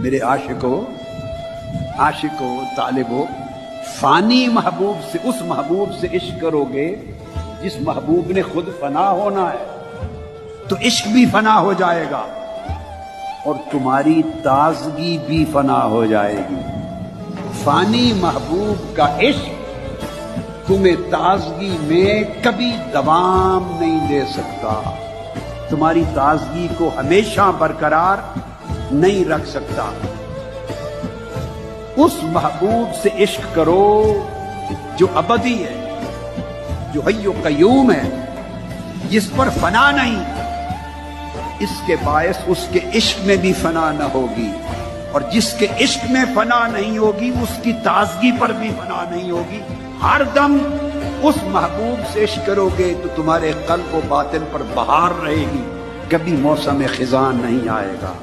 मेरे आशिको तालिबो, फानी महबूब से, उस महबूब से इश्क करोगे जिस महबूब ने खुद फना होना है, तो इश्क भी फना हो जाएगा और तुम्हारी ताजगी भी फना हो जाएगी। फानी महबूब का इश्क तुम्हें ताजगी में कभी दवाम नहीं दे सकता, तुम्हारी ताजगी को हमेशा बरकरार नहीं रख सकता। उस महबूब से इश्क करो जो अबदी है, जो हय्यो कय्यूम है, जिस पर फना नहीं। इसके बायस उसके इश्क में भी फना न होगी, और जिसके इश्क में फना नहीं होगी उसकी ताजगी पर भी फना नहीं होगी। हर दम उस महबूब से इश्क करोगे तो तुम्हारे कल्ब व बातिन पर बहार रहेगी, कभी मौसम खिजान नहीं आएगा।